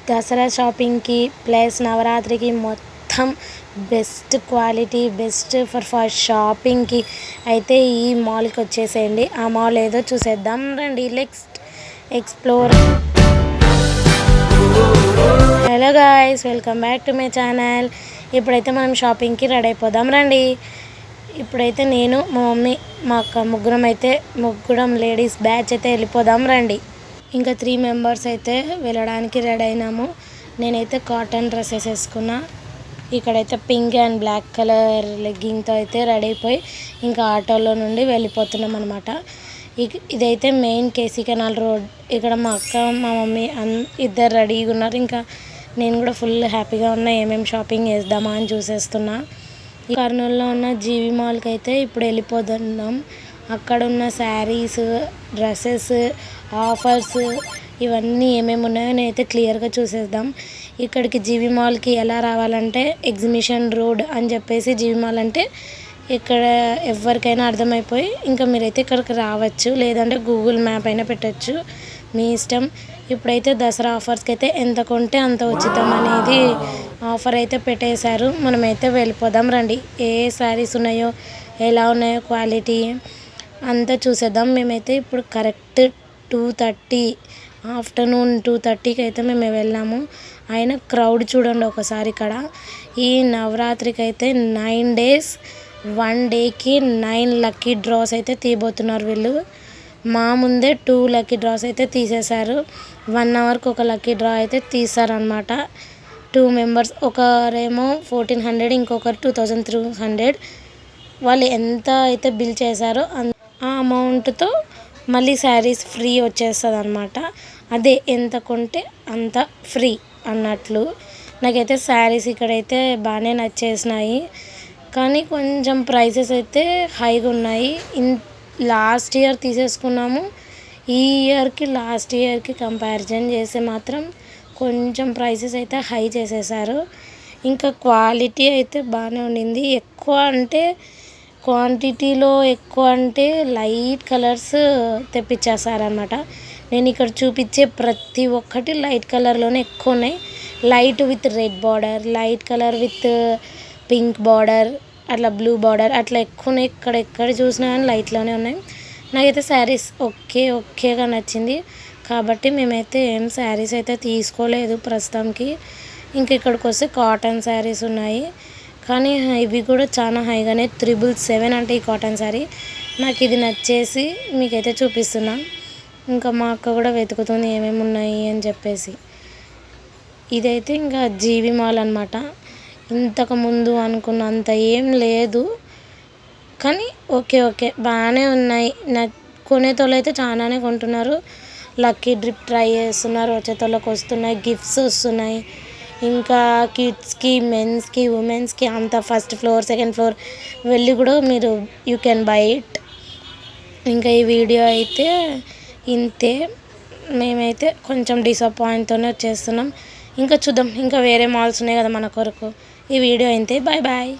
దసరా షాపింగ్కి ప్లస్ నవరాత్రికి మొత్తం best quality best for షాపింగ్కి అయితే ఈ మాల్కి వచ్చేసేయండి. ఆ మాల్ ఏదో చూసేద్దాం రండి. Let's explore. Hello guys, welcome back to my channel. ఇప్పుడైతే మనం షాపింగ్కి రెడీ అయిపోదాం రండి. ఇప్పుడైతే నేను మా మమ్మీ మా అక్క ముగ్గురం లేడీస్ బ్యాచ్ అయితే వెళ్ళిపోదాం రండి. ఇంకా 3 మెంబర్స్ అయితే వెళ్ళడానికి రెడీ అయినాము. నేనైతే కాటన్ డ్రెస్సెస్ వేసుకున్నా. ఇక్కడైతే పింక్ అండ్ బ్లాక్ కలర్ లెగ్గింగ్తో అయితే రెడీ అయిపోయి ఇంకా ఆటోలో నుండి వెళ్ళిపోతున్నాం అనమాట. ఇదైతే మెయిన్ కేసీ కెనాల్ రోడ్. ఇక్కడ మా అక్క మా మమ్మీ ఇద్దరు రెడీగా ఉన్నారు. ఇంకా నేను కూడా ఫుల్ హ్యాపీగా ఉన్నా. ఏమేమి షాపింగ్ చేద్దామా అని చూసేస్తున్నా. కర్నూలులో ఉన్న జీవి మాల్కి అయితే ఇప్పుడు వెళ్ళిపోతున్నాం. అక్కడ ఉన్న శారీస్, డ్రెస్సెస్, ఆఫర్స్ ఇవన్నీ ఏమేమి ఉన్నాయో నేనైతే క్లియర్గా చూసేద్దాం. ఇక్కడికి జీవి మాల్కి ఎలా రావాలంటే ఎగ్జిబిషన్ రోడ్ అని చెప్పేసి, జీవి మాల్ అంటే ఇక్కడ ఎవరికైనా అర్థమైపోయి ఇంకా మీరైతే ఇక్కడికి రావచ్చు. లేదంటే గూగుల్ మ్యాప్ అయినా పెట్టచ్చు, మీ ఇష్టం. ఇప్పుడైతే దసరా ఆఫర్స్కి అయితే ఎంత కొంటే అంత ఉచితం అనేది ఆఫర్ అయితే పెట్టేశారు. మనమైతే వెళ్ళిపోదాం రండి. ఏ శారీస్ ఉన్నాయో, ఎలా ఉన్నాయో క్వాలిటీ అంతా చూసేద్దాం. మేమైతే ఇప్పుడు కరెక్ట్ 2:30 ఆఫ్టర్నూన్ 2:30కి అయితే మేము వెళ్ళాము. అయినా క్రౌడ్ చూడండి ఒకసారి. ఇక్కడ ఈ నవరాత్రికి అయితే 9 days 1 dayకి 9 లక్కీ డ్రాస్ అయితే తీయబోతున్నారు వీళ్ళు. మా ముందే 2 లక్కీ డ్రాస్ అయితే తీసేశారు. 1 అవర్కి ఒక లక్కీ డ్రా అయితే తీసారనమాట. 2 మెంబర్స్, ఒకరేమో 1400, ఇంకొకరు 2300. వాళ్ళు ఎంత అయితే బిల్ చేశారో ఆ అమౌంట్తో మళ్ళీ శారీస్ ఫ్రీ వచ్చేస్తుంది అనమాట. అదే ఎంత కొంటే అంత ఫ్రీ అన్నట్లు. నాకైతే శారీస్ ఇక్కడైతే బాగానే నచ్చేసినాయి. కానీ కొంచెం ప్రైసెస్ అయితే హైగా ఉన్నాయి. లాస్ట్ ఇయర్ తీసేసుకున్నాము. ఈ ఇయర్కి లాస్ట్ ఇయర్కి కంపారిజన్ చేస్తే మాత్రం కొంచెం ప్రైసెస్ అయితే హై చేసేసారు. ఇంకా క్వాలిటీ అయితే బాగానే ఉండింది. ఎక్కువ అంటే క్వాంటిటీలో ఎక్కువ అంటే లైట్ కలర్స్ తెప్పించేసారనమాట. నేను ఇక్కడ చూపించే ప్రతి ఒక్కటి లైట్ కలర్లోనే ఎక్కువ ఉన్నాయి. Light with red border, light colour with pink border, అట్లా బ్లూ బార్డర్ అట్లా ఎక్కువ ఉన్నాయి. ఎక్కడ చూసినా కానీ లైట్లోనే ఉన్నాయి. నాకైతే శారీస్ ఓకేగా నచ్చింది. కాబట్టి మేమైతే ఏం శారీస్ అయితే తీసుకోలేదు ప్రస్తుతానికి. ఇంక ఇక్కడికి వస్తే కాటన్ శారీస్ ఉన్నాయి. కానీ ఇవి కూడా చాలా హైగానే 777 అంటే ఈ కాటన్ శారీ. నాకు ఇది నచ్చేసి మీకైతే చూపిస్తున్నా. ఇంకా మా అక్క కూడా వెతుకుతుంది ఏమేమి ఉన్నాయి అని చెప్పేసి. ఇదైతే ఇంకా జీవి మాల్ అనమాట. ఇంతకుముందు అనుకున్నంత ఏం లేదు, కానీ ఓకే బాగానే ఉన్నాయి. కొనేతోళ్ళు అయితే చాలానే కొంటున్నారు. లక్కీ డ్రిప్ ట్రై చేస్తున్నారు, వచ్చేతోళ్ళకి వస్తున్నాయి, గిఫ్ట్స్ వస్తున్నాయి. ఇంకా కిడ్స్కి, మెన్స్కి, ఉమెన్స్కి అంత ఫస్ట్ ఫ్లోర్ సెకండ్ ఫ్లోర్ వెళ్ళి కూడా మీరు యూ కెన్ బై ఇట్. ఇంకా ఈ వీడియో అయితే ఇంతే. మేమైతే కొంచెం డిసప్పాయింట్తోనే వచ్చేస్తున్నాం. ఇంకా చూద్దాం, ఇంకా వేరే మాల్స్ ఉన్నాయి కదా మన కొరకు. ఈ వీడియో ఇంతే. బాయ్.